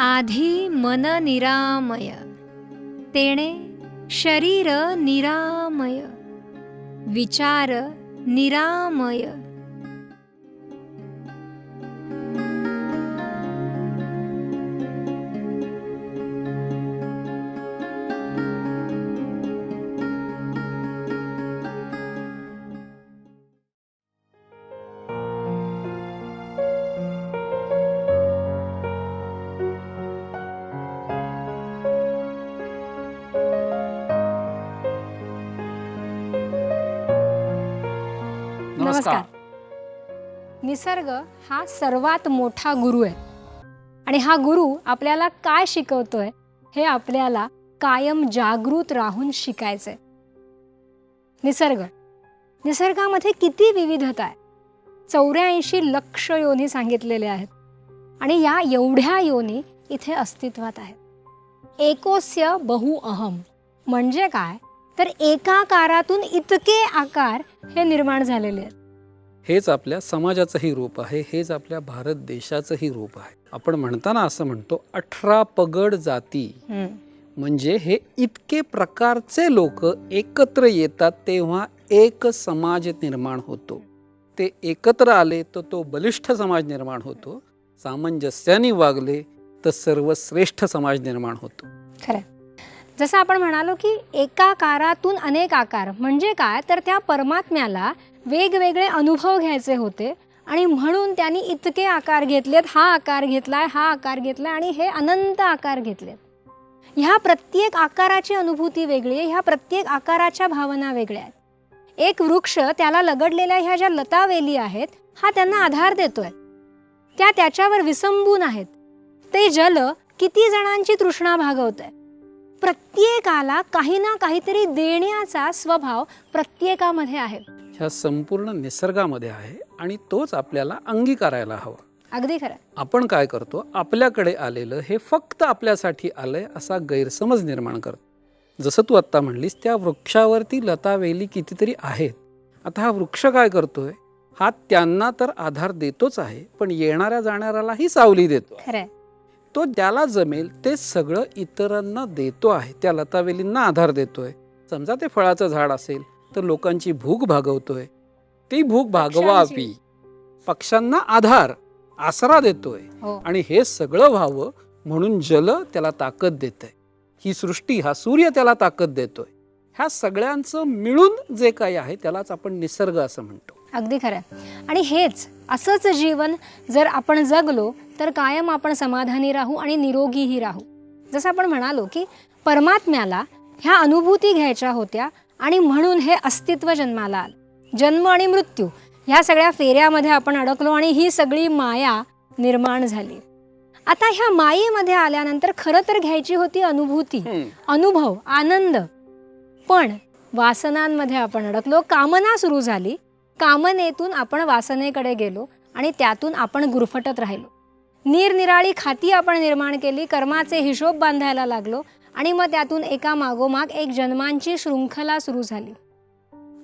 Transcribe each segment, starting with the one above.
आधी मन निरामय, तेणे शरीर निरामय, विचार निरामय. नमस्कार. निसर्ग हा सर्वात मोठा गुरु आहे आणि हा गुरु आपल्याला काय शिकवतोय हे आपल्याला कायम जागृत राहून शिकायचंय. निसर्गामध्ये किती विविधता आहे. 84 लक्ष योनी सांगितलेले आहेत आणि या एवढ्या योनी इथे अस्तित्वात आहेत. एकोस्य बहु अहम म्हणजे काय तर एकाकारातून इतके आकार हे निर्माण झालेले आहेत. हेच आपल्या समाजाचंही रूप आहे, हेच आपल्या भारत देशाचंही रूप आहे. आपण म्हणताना असं म्हणतो 18 पगड जाती, म्हणजे हे इतके प्रकारचे लोक एकत्र येतात तेव्हा एक समाज निर्माण होतो. ते एकत्र आले तर तो बलिष्ठ समाज निर्माण होतो. सामंजस्याने वागले तर सर्वश्रेष्ठ समाज निर्माण होतो. खरं. जसं आपण म्हणालो की एकाकारातून अनेक आकार म्हणजे काय तर त्या परमात्म्याला वेगवेगळे अनुभव घ्यायचे होते आणि म्हणून त्यांनी इतके आकार घेतलेत. हा आकार घेतलाय, हा आकार घेतलाय आणि हे अनंत आकार घेतलेत. ह्या प्रत्येक आकाराची अनुभूती वेगळी आहे, ह्या प्रत्येक आकाराच्या भावना वेगळ्या आहेत. एक वृक्ष त्याला लगडलेल्या ह्या ज्या लतावेली आहेत हा त्यांना आधार देतोय, त्या त्याच्यावर विसंबून आहेत. ते जल किती जणांची तृष्णा भागवतंय. प्रत्येकाला काही ना काहीतरी देण्याचा स्वभाव प्रत्येकामध्ये आहे. ह्या संपूर्ण निसर्गामध्ये आहे आणि तोच आपल्याला अंगीकारायला हवा. अगदी खरं. आपण काय करतो, आपल्याकडे आलेलं हे फक्त आपल्यासाठी आलंय असा गैरसमज निर्माण करतो. जसं तू आत्ता म्हणलीस त्या वृक्षावरती लतावेली कितीतरी आहेत. आता हा वृक्ष काय करतोय, हा त्यांना तर आधार देतोच आहे पण येणाऱ्या जाणाऱ्यालाही सावली देतो. खरं. तो ज्याला जमेल ते सगळं इतरांना देतो आहे. त्या लतावेलींना आधार देतोय. समजा ते फळाचं झाड असेल तर लोकांची भूक भागवतोय, ती भूक भागवावी, पक्ष्यांना आधार आसरा देतोय. आणि हे सगळं व्हावं म्हणून जल त्याला ताकद देतंय. ही सृष्टी, हा सूर्य त्याला ताकद देतोय. ह्या सगळ्यांचं मिळून जे काही आहे त्यालाच आपण निसर्ग असं म्हणतो. अगदी खरं. आणि हेच असंच जीवन जर आपण जगलो तर कायम आपण समाधानी राहू आणि निरोगीही राहू. जसं आपण म्हणालो की परमात्म्याला ह्या अनुभूती घ्यायच्या होत्या आणि म्हणून हे अस्तित्व जन्माला आलं. जन्म आणि मृत्यू ह्या सगळ्या फेऱ्यामध्ये आपण अडकलो आणि ही सगळी माया निर्माण झाली. आता ह्या मायेमध्ये आल्यानंतर खरं तर घ्यायची होती अनुभूती, अनुभव, आनंद. पण वासनांमध्ये आपण अडकलो, कामना सुरू झाली. कामनेतून आपण वासनेकडे गेलो आणि त्यातून आपण गुरफटत राहिलो. निरनिराळी खाती आपण निर्माण केली, कर्माचे हिशोब बांधायला लागलो आणि मग त्यातून एका मागोमाग एक जन्मांची शृंखला सुरू झाली.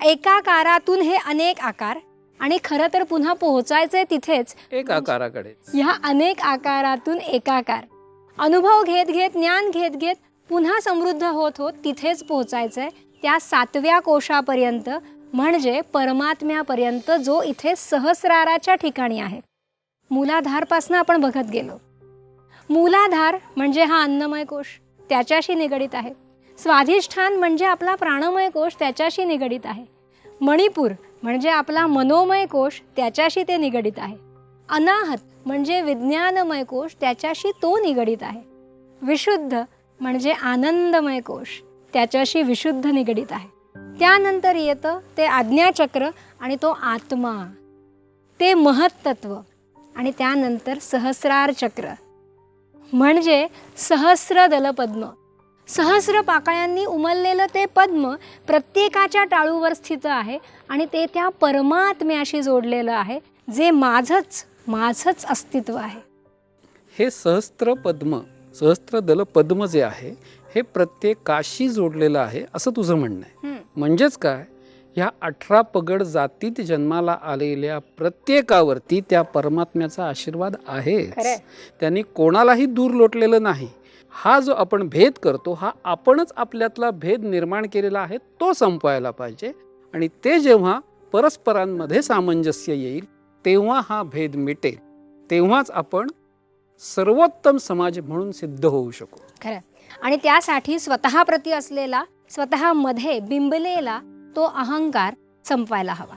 एकाकारातून हे अनेक आकार आणि खरं तर पुन्हा पोहोचायचे तिथेच एक आकाराकडे. ह्या अनेक आकारातून एकाकार. अनुभव घेत घेत, ज्ञान घेत घेत पुन्हा समृद्ध होत होत तिथेच पोहोचायचंय त्या 7व्या कोशापर्यंत, म्हणजे परमात्म्यापर्यंत, जो इथे सहस्राराच्या ठिकाणी आहे. मूलाधारपासून आपण बघत गेलो. मूलाधार म्हणजे हा अन्नमय कोश, त्याच्याशी निगडित आहे. स्वाधिष्ठान म्हणजे आपला प्राणमय कोश, त्याच्याशी निगडित आहे. मणिपूर म्हणजे आपला मनोमय कोश, त्याच्याशी ते निगडित आहे. अनाहत म्हणजे विज्ञानमय कोश, त्याच्याशी तो निगडित आहे. विशुद्ध म्हणजे आनंदमय कोश, त्याच्याशी विशुद्ध निगडित आहे. त्यानंतर येतं ते आज्ञाचक्र आणि तो आत्मा, ते महत्तत्व. आणि त्यानंतर सहस्रार चक्र म्हणजे सहस्र दलपद्म. सहस्र पाकळ्यांनी उमललेलं ते पद्म प्रत्येकाच्या टाळूवर स्थित आहे आणि ते त्या परमात्म्याशी जोडलेलं आहे, जे माझंच अस्तित्व आहे. हे सहस्त्र दल पद्म जे आहे हे प्रत्येकाशी जोडलेलं आहे असं तुझं म्हणणं आहे. म्हणजेच काय ह्या 18 पगड जातीत जन्माला आलेल्या प्रत्येकावरती त्या परमात्म्याचा आशीर्वाद आहेच. खरंय. त्यांनी कोणालाही दूर लोटलेलं नाही. हा जो आपण भेद करतो हा आपणच आपल्यातला भेद निर्माण केलेला आहे, तो संपवायला पाहिजे. आणि ते जेव्हा परस्परांमध्ये सामंजस्य येईल तेव्हा हा भेद मिटेल. तेव्हाच आपण सर्वोत्तम समाज म्हणून सिद्ध होऊ शकू. खरं. आणि त्यासाठी स्वतःप्रती असलेला, स्वतःमध्ये बिंबलेला तो अहंकार संपवायला हवा.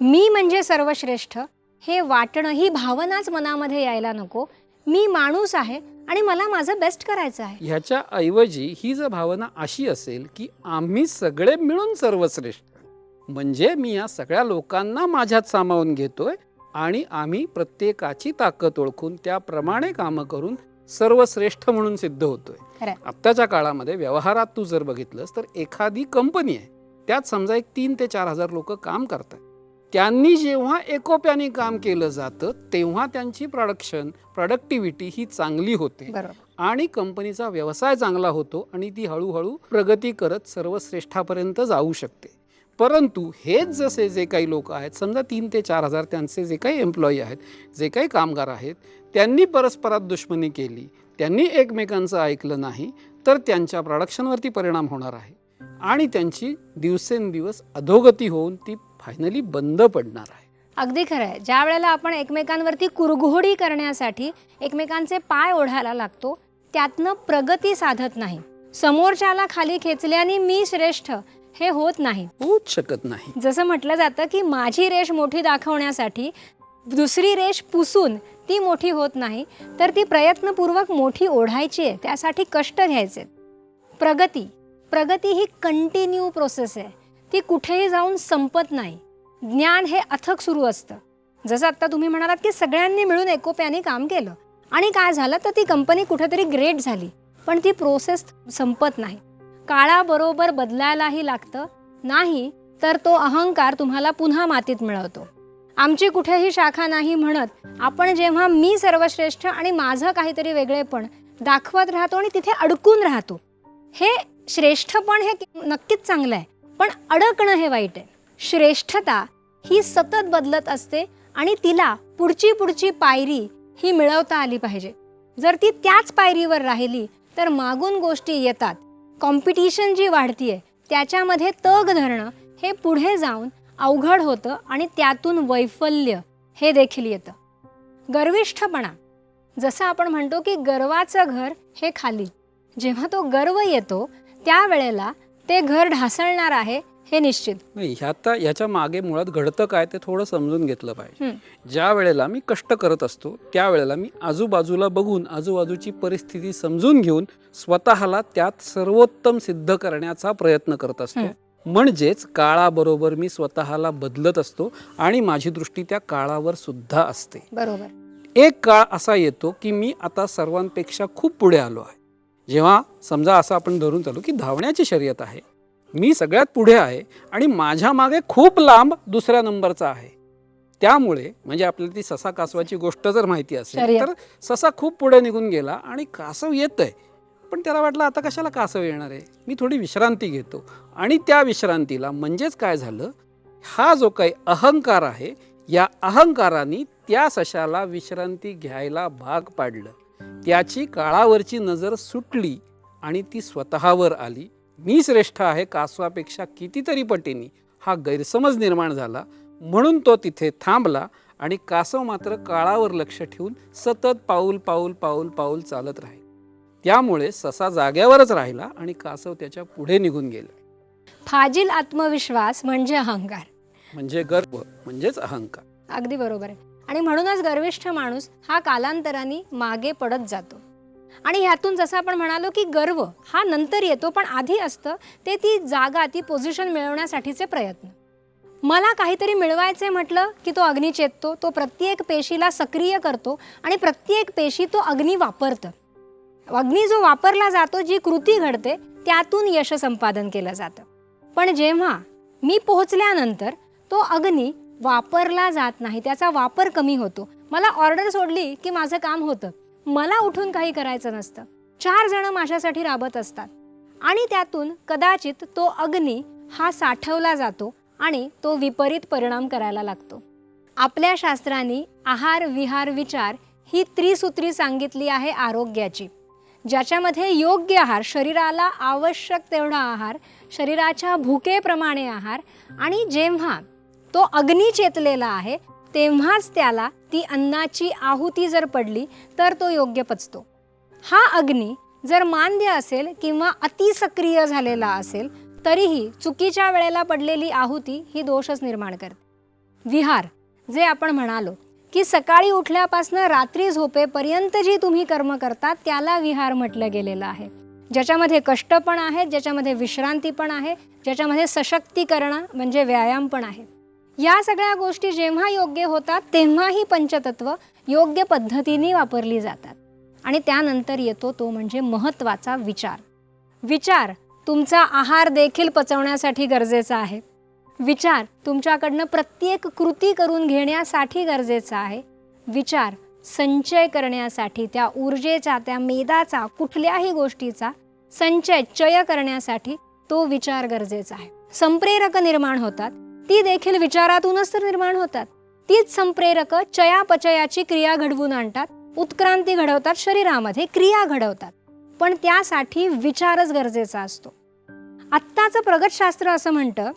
मी म्हणजे सर्वश्रेष्ठ हे वाटणं, ही भावनाच मनामध्ये यायला नको. मी माणूस आहे आणि मला माझं बेस्ट करायचं आहे. ह्याच्या ऐवजी ही जर भावना अशी असेल की आम्ही सगळे मिळून सर्वश्रेष्ठ, म्हणजे मी या सगळ्या लोकांना माझ्यात सामावून घेतोय आणि आम्ही प्रत्येकाची ताकद ओळखून त्याप्रमाणे कामं करून सर्वश्रेष्ठ म्हणून सिद्ध होतोय. खरं. आत्ताच्या काळामध्ये व्यवहारात तू जर बघितलंस तर एखादी कंपनी आहे, त्यात समजा एक 3 ते 4 हजार लोक काम करतात. त्यांनी जेव्हा एकोप्याने काम केलं जातं तेव्हा त्यांची प्रोडक्टिव्हिटी ही चांगली होते बरोबर. आणि कंपनीचा व्यवसाय चांगला होतो आणि ती हळूहळू प्रगती करत सर्वश्रेष्ठापर्यंत जाऊ शकते. परंतु हेच जसे जे काही लोक आहेत, समजा 3 ते 4 हजार त्यांचे जे काही एम्प्लॉई आहेत, जे काही कामगार आहेत, त्यांनी परस्परात दुश्मनी केली, त्यांनी एकमेकांचं ऐकलं नाही, तर त्यांच्या प्रोडक्शनवरती परिणाम होणार आहे आणि त्यांची दिवसेंदिवस अधोगती होऊन ती फायनली बंद पडणार आहे. अगदी खरं आहे. ज्या वेळेला आपण एकमेकांवरती कुरघोडी करण्यासाठी एकमेकांचे पाय ओढायला लागतो, त्यातनं प्रगती साधत नाही. समोरच्याला खाली खेचल्याने मी श्रेष्ठ हे होत नाही, होऊच शकत नाही. जसं म्हटलं जातं की माझी रेष मोठी दाखवण्यासाठी दुसरी रेष पुसून ती मोठी होत नाही, तर ती प्रयत्नपूर्वक मोठी ओढायची आहे, त्यासाठी कष्ट घ्यायचे. प्रगती ही कंटिन्यू प्रोसेस आहे, ती कुठेही जाऊन संपत नाही. ज्ञान हे अथक सुरू असतं. जसं आत्ता तुम्ही म्हणालात की सगळ्यांनी मिळून एकोप्याने काम केलं आणि काय झालं तर ती कंपनी कुठेतरी ग्रेट झाली, पण ती प्रोसेस संपत नाही. काळाबरोबर बदलायलाही लागतं, नाही तर तो अहंकार तुम्हाला पुन्हा मातीत मिळवतो. आमची कुठेही शाखा नाही म्हणत आपण जेव्हा मी सर्वश्रेष्ठ आणि माझं काहीतरी वेगळेपण दाखवत राहतो आणि तिथे अडकून राहतो, हे श्रेष्ठपण हे नक्कीच चांगलं आहे, पण अडकणं हे वाईट आहे. श्रेष्ठता ही सतत बदलत असते आणि तिला पुढची पायरी ही मिळवता आली पाहिजे. जर ती त्याच पायरीवर राहिली तर मागून गोष्टी येतात. कॉम्पिटिशन जी वाढतीये त्याच्यामध्ये तग धरणं हे पुढे जाऊन अवघड होतं आणि त्यातून वैफल्य हे देखील येतं. गर्विष्ठपणा, जसं आपण म्हणतो की गर्वाचं घर हे खाली, जेव्हा तो गर्व येतो त्यावेळेला ते घर ढासळणार आहे हे निश्चित. नाही, ह्याच्या मागे मुळात घडतं काय ते थोडं समजून घेतलं पाहिजे. ज्या वेळेला मी कष्ट करत असतो त्यावेळेला मी आजूबाजूला बघून, आजूबाजूची परिस्थिती समजून घेऊन स्वतःला त्यात सर्वोत्तम सिद्ध करण्याचा प्रयत्न करत असतो. म्हणजेच काळाबरोबर मी स्वतःला बदलत असतो आणि माझी दृष्टी त्या काळावर सुद्धा असते. बरोबर. एक काळ असा येतो की मी आता सर्वांपेक्षा खूप पुढे आलो आहे. जेव्हा समजा असं आपण धरून चालू की धावण्याची शर्यत आहे, मी सगळ्यात पुढे आहे आणि माझ्या मागे खूप लांब दुसऱ्या नंबरचा आहे. त्यामुळे म्हणजे आपल्याला ती ससा कासवाची गोष्ट जर माहिती असेल तर ससा खूप पुढे निघून गेला आणि कासव येतंय, पण त्याला वाटलं आता कशाला कासव येणार आहे, मी थोडी विश्रांती घेतो. आणि त्या विश्रांतीला म्हणजेच काय झालं, हा जो काही अहंकार आहे या अहंकाराने त्या सशाला विश्रांती घ्यायला भाग पाडलं. त्याची काळावरची नजर सुटली आणि ती स्वतःवर आली. मी श्रेष्ठ आहे कासवापेक्षा कितीतरी पटीने हा गैरसमज निर्माण झाला, म्हणून तो तिथे थांबला आणि कासव मात्र काळावर लक्ष ठेवून सतत पाऊल चालत राहील. त्यामुळे ससा जाग्यावरच राहिला आणि कासव त्याच्या पुढे निघून गेला. फाजील आत्मविश्वास म्हणजे अहंकार, म्हणजे गर्व म्हणजेच अहंकार. अगदी बरोबर आहे. आणि म्हणूनच गर्विष्ठ माणूस हा कालांतराने मागे पडत जातो. आणि ह्यातून जसं आपण म्हणालो की गर्व हा नंतर येतो, पण आधी असतं ते ती जागा, ती पोझिशन मिळवण्यासाठीचे प्रयत्न. मला काहीतरी मिळवायचे म्हटलं की तो अग्नी चेततो, तो प्रत्येक पेशीला सक्रिय करतो आणि प्रत्येक पेशी तो अग्नी वापरतं. अग्नी जो वापरला जातो, जी कृती घडते त्यातून यश संपादन केलं जातं. पण जेव्हा मी पोहोचल्यानंतर तो अग्नी वापरला जात नाही, त्याचा वापर कमी होतो. मला ऑर्डर सोडली की माझं काम होतं, मला उठून काही करायचं नसतं. 4 जण माझ्यासाठी राबत असतात आणि त्यातून कदाचित तो अग्नी हा साठवला जातो आणि तो विपरीत परिणाम करायला लागतो. आपल्या शास्त्रांनी आहार विहार विचार ही त्रिसूत्री सांगितली आहे आरोग्याची, ज्याच्यामध्ये योग्य आहार, शरीराला आवश्यक तेवढा आहार, शरीराच्या भुकेप्रमाणे आहार, आणि जेव्हा तो अग्नी चेतलेला आहे तेव्हाच त्याला ती अन्नाची आहुती जर पडली तर तो योग्य पचतो. हा अग्नी जर मांद्य असेल किंवा अतिसक्रिय झालेला असेल तरीही चुकीच्या वेळेला पडलेली आहुती ही दोषच निर्माण करते. विहार, जे आपण म्हणालो की सकाळी उठल्यापासून रात्री झोपेपर्यंत जी तुम्ही कर्म करता त्याला विहार म्हटलं गेलेलं आहे, ज्याच्यामध्ये कष्ट पण आहेत, ज्याच्यामध्ये विश्रांती पण आहे, ज्याच्यामध्ये सशक्तीकरण म्हणजे व्यायाम पण आहे. या सगळ्या गोष्टी जेव्हा योग्य होतात तेव्हा ही पंचतत्व योग्य पद्धतीने वापरली जातात. आणि त्यानंतर येतो तो म्हणजे महत्त्वाचा विचार. विचार तुमचा आहार देखील पचवण्यासाठी गरजेचा आहे. विचार तुमच्याकडनं प्रत्येक कृती करून घेण्यासाठी गरजेचा आहे. विचार संचय करण्यासाठी, त्या ऊर्जेचा, त्या मेदाचा, कुठल्याही गोष्टीचा संचय चय करण्यासाठी तो विचार गरजेचा आहे. संप्रेरक निर्माण होतात ती देखील विचारातूनच तर निर्माण होतात. तीच संप्रेरक चयापचयाची क्रिया घडवून आणतात, उत्क्रांती घडवतात, शरीरामध्ये क्रिया घडवतात. पण त्यासाठी विचारच गरजेचा असतो. आत्ताचं प्रगतशास्त्र असं म्हणतं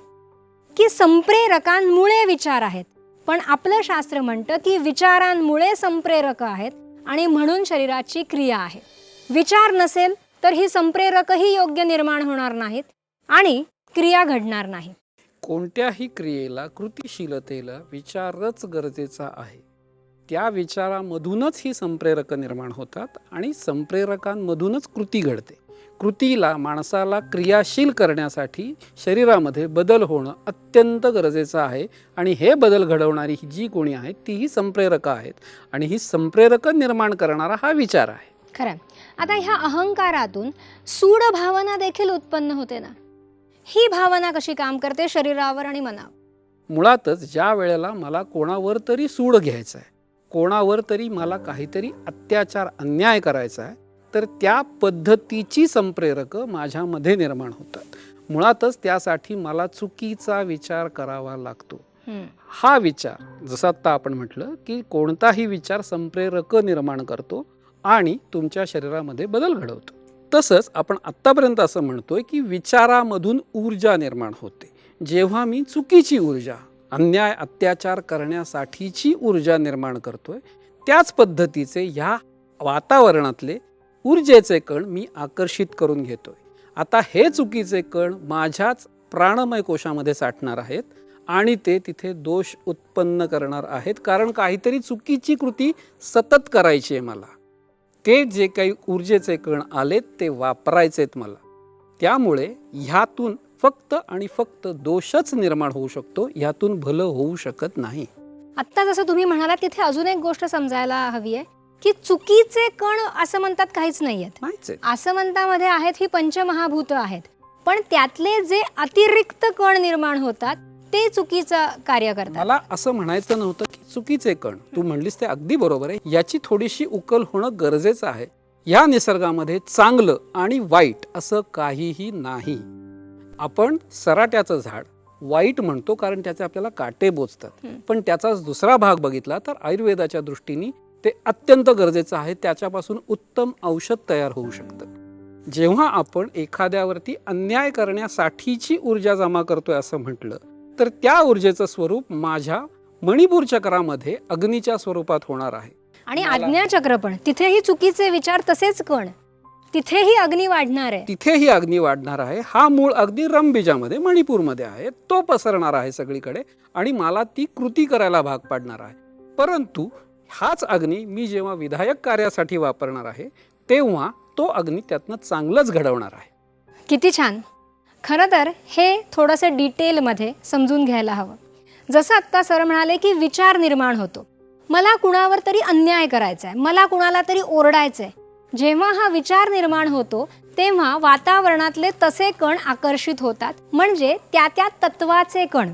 की संप्रेरकांमुळे विचार आहेत, पण आपलं शास्त्र म्हणतं की विचारांमुळे संप्रेरक आहेत आणि म्हणून शरीराची क्रिया आहे. विचार नसेल तर ही संप्रेरकही योग्य निर्माण होणार नाहीत आणि क्रिया घडणार नाही. कोणत्याही क्रियेला, कृतिशीलतेला विचारच गरजेचा आहे. त्या विचारामधूनच ही संप्रेरक निर्माण होतात आणि संप्रेरकांमधूनच कृती घडते. कृतीला, माणसाला क्रियाशील करण्यासाठी शरीरामध्ये बदल होणं अत्यंत गरजेचं आहे आणि हे बदल घडवणारी ही जी कोणी आहेत तीही संप्रेरकं आहेत आणि ही संप्रेरकं निर्माण करणारा हा विचार आहे. खरं. आता ह्या अहंकारातून सूड भावना देखील उत्पन्न होते ना. ही भावना कशी काम करते शरीरावर आणि मनावर? मुळातच ज्या वेळेला मला कोणावर तरी सूड घ्यायचा आहे, कोणावर तरी मला काहीतरी अत्याचार, अन्याय करायचा आहे, तर त्या पद्धतीची संप्रेरकं माझ्यामध्ये निर्माण होतात. मुळातच त्यासाठी मला चुकीचा विचार करावा लागतो. हा विचार, जसं आत्ता आपण म्हटलं की कोणताही विचार संप्रेरकं निर्माण करतो आणि तुमच्या शरीरामध्ये बदल घडवतो. तसंच आपण आत्तापर्यंत असं म्हणतोय की विचारामधून ऊर्जा निर्माण होते. जेव्हा मी चुकीची ऊर्जा, अन्याय, अत्याचार करण्यासाठीची ऊर्जा निर्माण करतोय, त्याच पद्धतीचे ह्या वातावरणातले ऊर्जेचे कण मी आकर्षित करून घेतोय. आता हे चुकीचे कण माझ्याच प्राणमय कोशामध्ये साठणार आहेत आणि ते तिथे दोष उत्पन्न करणार आहेत, कारण काहीतरी चुकीची कृती सतत करायची आहे मला. ते जे काही ऊर्जेचे कण आलेत ते वापरायचेत मला. त्यामुळे ह्यातून फक्त आणि फक्त दोषच निर्माण होऊ शकतो, ह्यातून भलं होऊ शकत नाही. आत्ता जसं तुम्ही म्हणालात तिथे अजून एक गोष्ट समजायला हवी आहे की चुकीचे कण असं म्हणतात काहीच नाहीयेत. असं म्हणतामध्ये आहेत ही पंचमहाभूत आहेत, पण त्यातले जे अतिरिक्त कण निर्माण होतात ते चुकीचं कार्य करतात. मला असं म्हणायचं नव्हतं की चुकीचे कण, तू म्हणलीस ते अगदी बरोबर आहे. याची थोडीशी उकल होणं गरजेचं आहे. या निसर्गामध्ये चांगलं आणि वाईट असं काहीही नाही. आपण सराट्याचं झाड वाईट म्हणतो कारण त्याचे आपल्याला काटे बोचतात, पण त्याचाच दुसरा भाग बघितला तर आयुर्वेदाच्या दृष्टीने ते अत्यंत गरजेचं आहे. त्याच्यापासून उत्तम औषध तयार होऊ शकतं. जेव्हा आपण एखाद्यावरती अन्याय करण्यासाठीची ऊर्जा जमा करतोय असं म्हटलं तर त्या ऊर्जेचं स्वरूप माझ्या मणिपूर चक्रामध्ये अग्नीच्या स्वरूपात होणार आहे. आणि आज्ञाचक्र पण, तिथेही चुकीचे विचार तसेच कण, तिथेही अग्नी वाढणार आहे. तिथेही अग्नी वाढणार आहे. हा मूळ अग्नी रमबीजामध्ये, मणिपूरमध्ये आहे. तो पसरणार आहे सगळीकडे आणि मला ती कृती करायला भाग पाडणार आहे. परंतु हाच अग्नी मी जेव्हा विधायक कार्यासाठी वापरणार आहे तेव्हा तो अग्नी त्यातनं चांगलंच घडवणार आहे. किती छान. खरं तर हे थोडंसं डिटेलमध्ये समजून घ्यायला हवं. जसं आत्ता सर म्हणाले की विचार निर्माण होतो, मला कुणावर तरी अन्याय करायचा आहे, मला कुणाला तरी ओरडायचं आहे. जेव्हा हा विचार निर्माण होतो तेव्हा वातावरणातले तसे कण आकर्षित होतात, म्हणजे त्या त्या तत्वाचे कण.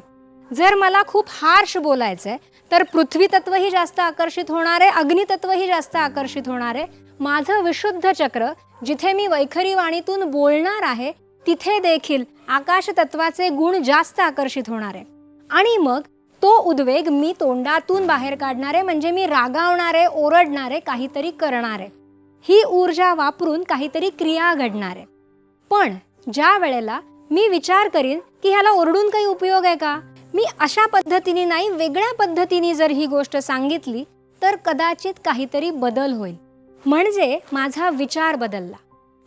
जर मला खूप हार्श बोलायचं आहे तर पृथ्वी तत्वही जास्त आकर्षित होणार आहे, अग्नितत्वही जास्त आकर्षित होणार आहे. माझं विशुद्ध चक्र, जिथे मी वैखरी वाणीतून बोलणार आहे तिथे देखील आकाश तत्वाचे गुण जास्त आकर्षित होणार आहे. आणि मग तो उद्वेग मी तोंडातून बाहेर काढणारे, म्हणजे मी रागावणारे, ओरडणारे, काहीतरी करणारे, ही ऊर्जा वापरून काहीतरी क्रिया घडणारे. पण ज्या वेळेला मी विचार करीन की ह्याला ओरडून काही उपयोग आहे का, मी अशा पद्धतीने नाही वेगळ्या पद्धतीने जर ही गोष्ट सांगितली तर कदाचित काहीतरी बदल होईल. म्हणजे माझा विचार बदलला.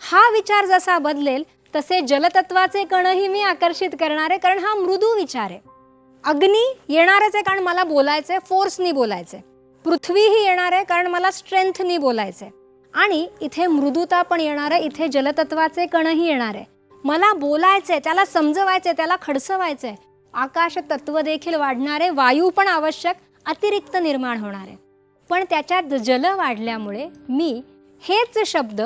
हा विचार जसा बदलेल तसे जलतत्वाचे कणही मी आकर्षित करणारे, कारण हा मृदू विचार आहे. अग्नी येणारच आहे कारण मला बोलायचंय, फोर्सनी बोलायचंय. पृथ्वीही येणार आहे कारण मला स्ट्रेंथनी बोलायचंय. आणि इथे मृदुता पण येणार आहे, इथे जलतत्वाचे कणही येणार आहे. मला बोलायचंय, त्याला समजवायचंय, त्याला खडसवायचंय. आकाश तत्व देखील वाढणारे, वायू पण आवश्यक अतिरिक्त निर्माण होणार आहे. पण त्याच्यात जल वाढल्यामुळे मी हेच शब्द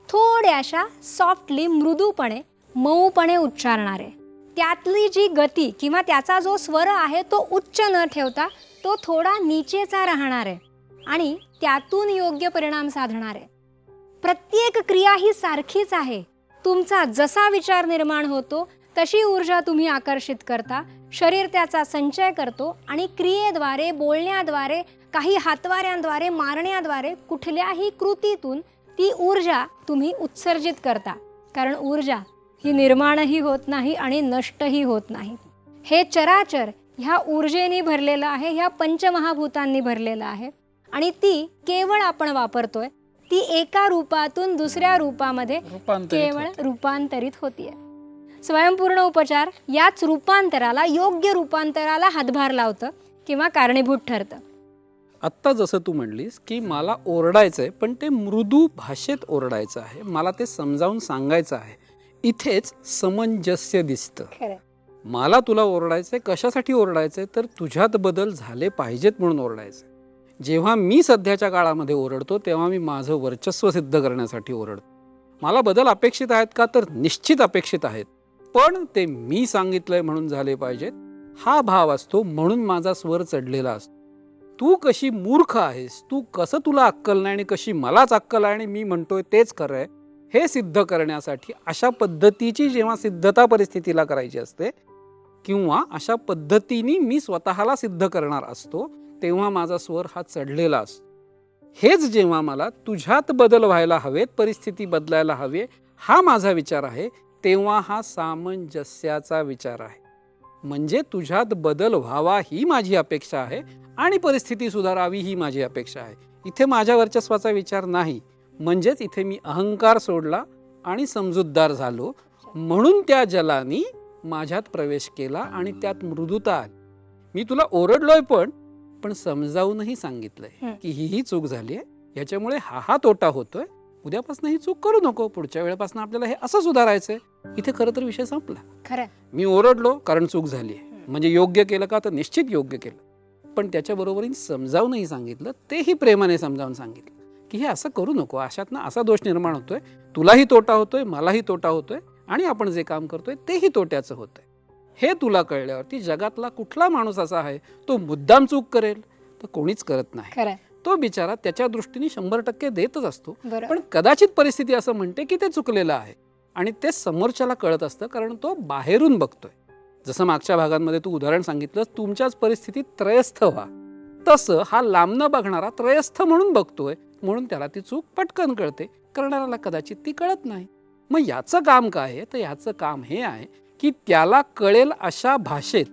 थोड्याशा सॉफ्टली, मृदूपणे, मऊपणे उच्चारणार आहे. त्यातली जी गती किंवा त्याचा जो स्वर आहे तो उच्च न ठेवता तो थोडा नीचेचा राहणार आहे आणि त्यातून योग्य परिणाम साधणार आहे. प्रत्येक क्रिया ही सारखीच आहे. तुमचा जसा विचार निर्माण होतो तशी ऊर्जा तुम्ही आकर्षित करता, शरीर त्याचा संचय करतो आणि क्रियेद्वारे, बोलण्याद्वारे, काही हातवाऱ्यांद्वारे, मारण्याद्वारे, कुठल्याही कृतीतून ती ऊर्जा तुम्ही उत्सर्जित करता. कारण ऊर्जा ही निर्माणही होत नाही आणि नष्टही होत नाही. हे चराचर ह्या ऊर्जेने भरलेलं आहे, ह्या पंचमहाभूतांनी भरलेलं आहे. आणि ती केवळ आपण वापरतोय, ती एका रूपातून दुसऱ्या रूपामध्ये केवळ रूपांतरित होतीये. स्वयंपूर्ण उपचार याच रूपांतराला, योग्य रूपांतराला हातभार लावतं किंवा कारणीभूत ठरतं. आत्ता जसं तू म्हणलीस की मला ओरडायचंय, पण ते मृदू भाषेत ओरडायचं आहे, मला ते समजावून सांगायचं आहे. इथेच समंजस्य दिसतं. खरं. मला तुला ओरडायचंय, कशासाठी ओरडायचंय, तर तुझ्यात बदल झाले पाहिजेत म्हणून ओरडायचंय. जेव्हा मी सध्याच्या काळामध्ये ओरडतो तेव्हा मी माझं वर्चस्व सिद्ध करण्यासाठी ओरडतो. मला बदल अपेक्षित आहेत का, तर निश्चित अपेक्षित आहेत, पण ते मी सांगितलंय म्हणून झाले पाहिजेत हा भाव असतो, म्हणून माझा स्वर चढलेला असतो. तू कशी मूर्ख आहेस, तू कसं तुला अक्कल नाही आणि कशी मलाच अक्कल आहे आणि मी म्हणतोय तेच खरं आहे, हे सिद्ध करण्यासाठी अशा पद्धतीची जेव्हा सिद्धता परिस्थितीला करायची असते किंवा अशा पद्धतीने मी स्वतःला सिद्ध करणार असतो तेव्हा माझा स्वर हा चढलेला असतो. हेच जेव्हा मला तुझ्यात बदल व्हायला हवेत, परिस्थिती बदलायला हवी, हा माझा विचार आहे, तेव्हा हा सामंजस्याचा विचार आहे. म्हणजे तुझ्यात बदल व्हावा ही माझी अपेक्षा आहे आणि परिस्थिती सुधारावी ही माझी अपेक्षा आहे. इथे माझ्या वर्चस्वाचा विचार नाही. म्हणजेच इथे मी अहंकार सोडला आणि समजूतदार झालो, म्हणून त्या जलानी माझ्यात प्रवेश केला आणि त्यात मृदुता आली. मी तुला ओरडलोय पण समजावूनही सांगितलंय की ही चूक झाली आहे, याच्यामुळे हा तोटा होतोय, उद्यापासून ही चूक करू नको, पुढच्या वेळेपासून आपल्याला हे असं सुधारायचंय. इथे खरं तर विषय संपला. खरं. मी ओरडलो कारण चूक झाली आहे, म्हणजे योग्य केलं का, तर निश्चित योग्य केलं, पण त्याच्याबरोबरीने समजावूनही सांगितलं, तेही प्रेमाने समजावून सांगितलं की हे असं करू नको, अशातनं असा दोष निर्माण होतोय, तुलाही तोटा होतोय, मलाही तोटा होतोय आणि आपण जे काम करतोय तेही तोट्याचं होतंय. हे तुला कळल्यावरती जगातला कुठला माणूस असा आहे तो मुद्दाम चूक करेल, तर कोणीच करत नाही. खरं. तो बिचारा त्याच्या दृष्टीने 100% देतच असतो, बरं. पण कदाचित परिस्थिती असं म्हणते की ते चुकलेलं आहे आणि ते समोरच्याला कळत असतं, कारण तो बाहेरून बघतोय. जसं मागच्या भागांमध्ये तू उदाहरण सांगितलंस, तुमच्याच परिस्थितीत त्रयस्थ व्हा, तसं हा लांबनं बघणारा त्रयस्थ म्हणून बघतोय, म्हणून त्याला ती चूक पटकन कळते, करणाऱ्याला कदाचित ती कळत नाही. मग याचं काम काय आहे, तर याचं काम हे आहे की त्याला कळेल अशा भाषेत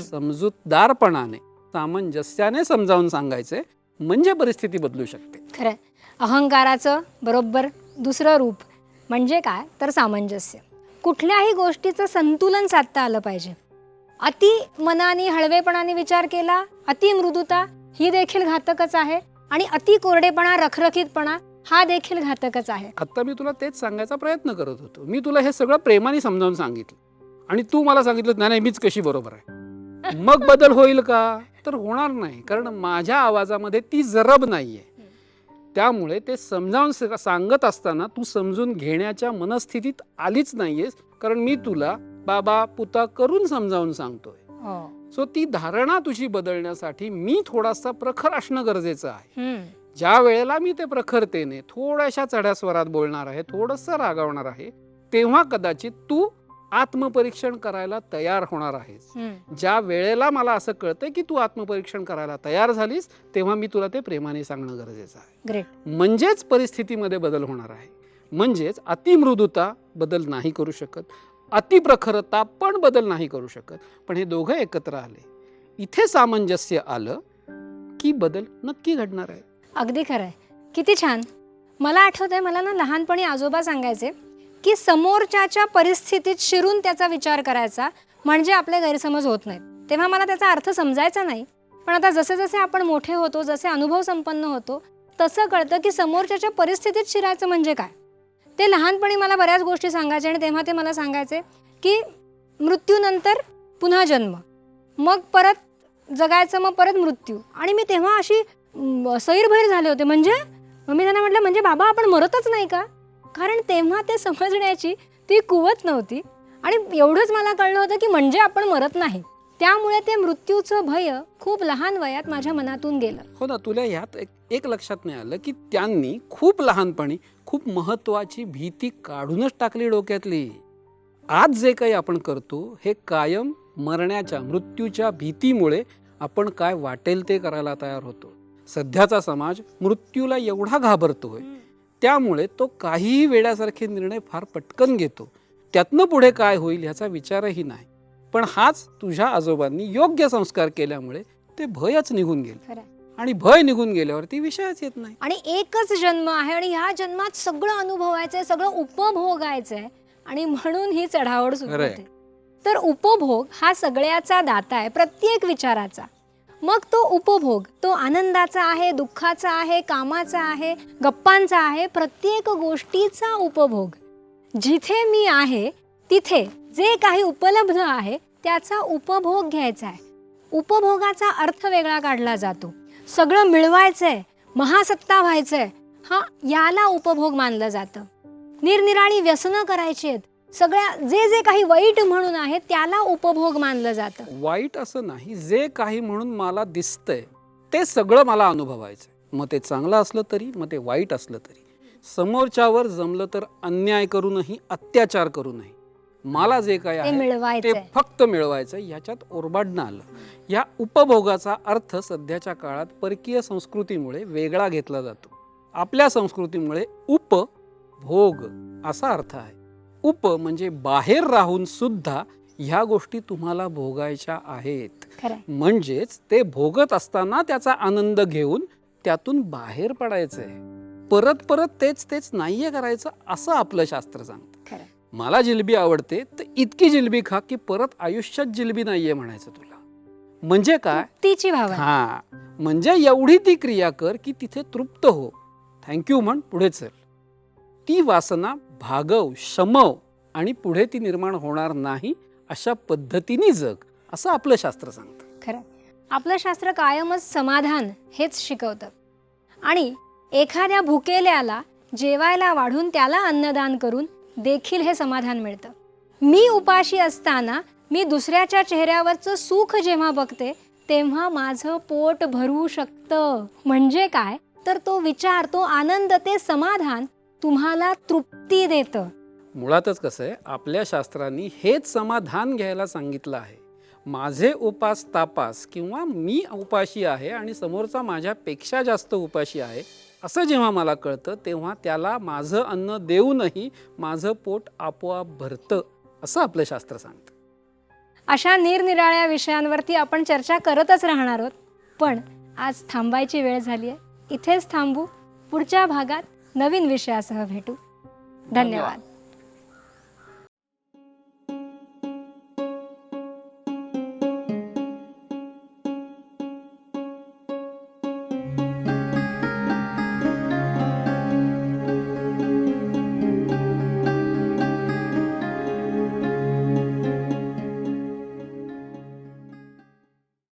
समजूतदारपणाने, सामंजस्याने समजावून सांगायचे, म्हणजे परिस्थिती बदलू शकते. खरं. अहंकाराचं बरोबर दुसरं रूप म्हणजे काय, तर सामंजस्य. कुठल्याही गोष्टीचं संतुलन साधता आलं पाहिजे. अति मनाने, हळवेपणाने विचार केला, अति मृदुता ही देखील घातकच आहे आणि अति कोरडेपणा, रखरखीतपणा हा देखील घातकच आहे. आता मी तुला तेच सांगायचा प्रयत्न करत होतो. मी तुला हे सगळं प्रेमाने समजावून सांगितलं आणि तू मला सांगितलं नाही मीच कशी बरोबर आहे. मग बदल होईल का, तर होणार नाही, कारण माझ्या आवाजामध्ये ती जरब नाहीये. त्यामुळे ते समजावून सांगत असताना तू समजून घेण्याच्या मनस्थितीत आलीच नाहीयेस, कारण मी तुला बाबा पुता करून समजावून सांगतोय. सो ती धारणा तुझी बदलण्यासाठी मी थोडासा प्रखर असणं गरजेचं आहे. ज्या वेळेला मी ते प्रखरतेने थोड्याशा चढ्या स्वरात बोलणार आहे, थोडंसं रागावणार आहे, तेव्हा कदाचित तू आत्मपरीक्षण करायला तयार होणार आहेस. ज्या वेळेला मला असं कळतंय की तू आत्मपरीक्षण करायला तयार झालीस, तेव्हा मी तुला ते प्रेमाने सांगणं गरजेचं आहे. ग्रेट. म्हणजेच परिस्थितीमध्ये बदल होणार आहे. म्हणजेच अतिमृदुता बदल नाही करू शकत, अतिप्रखरता पण बदल नाही करू शकत. पण हे दोघं एकत्र आले, इथे सामंजस्य आलं की बदल नक्की घडणार आहे. अगदी खरं आहे. किती छान. मला आठवतंय, मला ना लहानपणी आजोबा सांगायचे की समोरच्याच्या परिस्थितीत शिरून त्याचा विचार करायचा म्हणजे आपले गैरसमज होत नाहीत. तेव्हा मला त्याचा अर्थ समजायचा नाही, पण आता जसे जसे आपण मोठे होतो, जसे अनुभव संपन्न होतो, तसं कळतं की समोरच्याच्या परिस्थितीत शिरायचं म्हणजे काय. ते लहानपणी मला बऱ्याच गोष्टी सांगायचे आणि तेव्हा ते मला सांगायचे की मृत्यूनंतर पुन्हा जन्म, मग परत जगायचं, मग परत मृत्यू. आणि मी तेव्हा अशी सैरभैर झाले होते. म्हणजे मी त्यांना म्हटलं, म्हणजे बाबा आपण मरतच नाही का? कारण तेव्हा ते समजण्याची ती कुवत नव्हती. आणि एवढंच मला कळलं होतं की म्हणजे आपण मरत नाही. त्यामुळे ते मृत्यूचं भय खूप लहान वयात माझ्या मनातून गेलं. हो ना. तुला ह्यात एक लक्षात नाही आलं की त्यांनी खूप लहानपणी खूप महत्वाची भीती काढूनच टाकली डोक्यातली. आज जे काही आपण करतो हे कायम मरण्याच्या, मृत्यूच्या भीतीमुळे आपण काय वाटेल ते करायला तयार होतो. सध्याचा समाज मृत्यूला एवढा घाबरतोय, त्यामुळे तो काहीही वेड्यासारखे निर्णय फार पटकन घेतो. त्यातनं पुढे काय होईल ह्याचा विचारही नाही. पण हाच तुझ्या आजोबांनी योग्य संस्कार केल्यामुळे ते भयच निघून गेले. आणि भय निघून गेल्यावरती विषयच येत नाही. आणि एकच जन्म आहे आणि ह्या जन्मात सगळं अनुभवायचंय, सगळं उपभोगायचंय. आणि म्हणून ही चढावड सुरू होते. तर उपभोग हा सगळ्याचा दाता आहे, प्रत्येक विचाराचा. मग तो उपभोग, तो आनंदाचा आहे, दुःखाचा आहे, कामाचा आहे, गप्पांचा आहे, प्रत्येक गोष्टीचा उपभोग. जिथे मी आहे तिथे जे काही उपलब्ध आहे त्याचा उपभोग घ्यायचा आहे. उपभोगाचा अर्थ वेगळा काढला जातो. सगळं मिळवायचंय, महासत्ता व्हायचंय, हा याला उपभोग मानलं जातं. निरनिराळी व्यसनं करायची आहेत, सगळ्या जे जे काही वाईट म्हणून आहे त्याला उपभोग मानलं जातं. वाईट असं नाही, जे काही म्हणून मला दिसतंय ते सगळं मला अनुभवायचंय. मग ते चांगलं असलं तरी, मग ते वाईट असलं तरी. समोरच्यावर जमलं तर अन्याय करूनही, अत्याचार करूनही मला जे काही आहे ते फक्त मिळवायचं, ह्याच्यात ओरबाडणं आलं. या उपभोगाचा अर्थ सध्याच्या काळात परकीय संस्कृतीमुळे वेगळा घेतला जातो. आपल्या संस्कृतीमुळे उपभोग असा अर्थ आहे. उप म्हणजे बाहेर राहून सुद्धा ह्या गोष्टी तुम्हाला भोगायच्या आहेत. म्हणजेच ते भोगत असताना त्याचा आनंद घेऊन त्यातून बाहेर पडायचंय. परत परत तेच तेच नाहीये करायचं असं आपलं शास्त्र सांगतं. मला जिलबी आवडते तर इतकी जिलबी खा की परत आयुष्यात जिलबी नाहीये म्हणायचं तुला. म्हणजे काय? तिची भावना. हा, म्हणजे एवढी ती क्रिया कर की तिथे तृप्त हो, थँक्यू म्हण, पुढे चल. ती वासना भागव, शमव आणि पुढे ती निर्माण होणार नाही अशा पद्धतीने जग, असं आपलं शास्त्र सांगतं. खरं, आपलं शास्त्र कायमच समाधान हेच शिकवतं. आणि एखाद्या भुकेल्याला जेवायला वाढून त्याला अन्नदान करून देखील हे समाधान मिळतं. मी उपाशी असताना मी दुसऱ्याच्या चेहऱ्यावरचं सुख जेव्हा बघते तेव्हा माझं पोट भरू शकतं. म्हणजे काय तर तो विचार, तो आनंद, ते समाधान तुम्हाला तृप्ती देतं. मुळातच कसं आहे, आपल्या शास्त्रांनी हेच समाधान घ्यायला सांगितलं आहे. माझे उपास तापास किंवा मी उपाशी आहे आणि समोरचा माझ्यापेक्षा जास्त उपाशी आहे असं जेव्हा मला कळतं तेव्हा त्याला माझं अन्न देऊनही माझं पोट आपोआप भरतं, असं आपलं शास्त्र सांगतं. अशा निरनिराळ्या विषयांवरती आपण चर्चा करतच राहणार आहोत, पण आज थांबायची वेळ झाली आहे. इथेच थांबू. पुढच्या भागात नवीन विषयासह भेटू. धन्यवाद.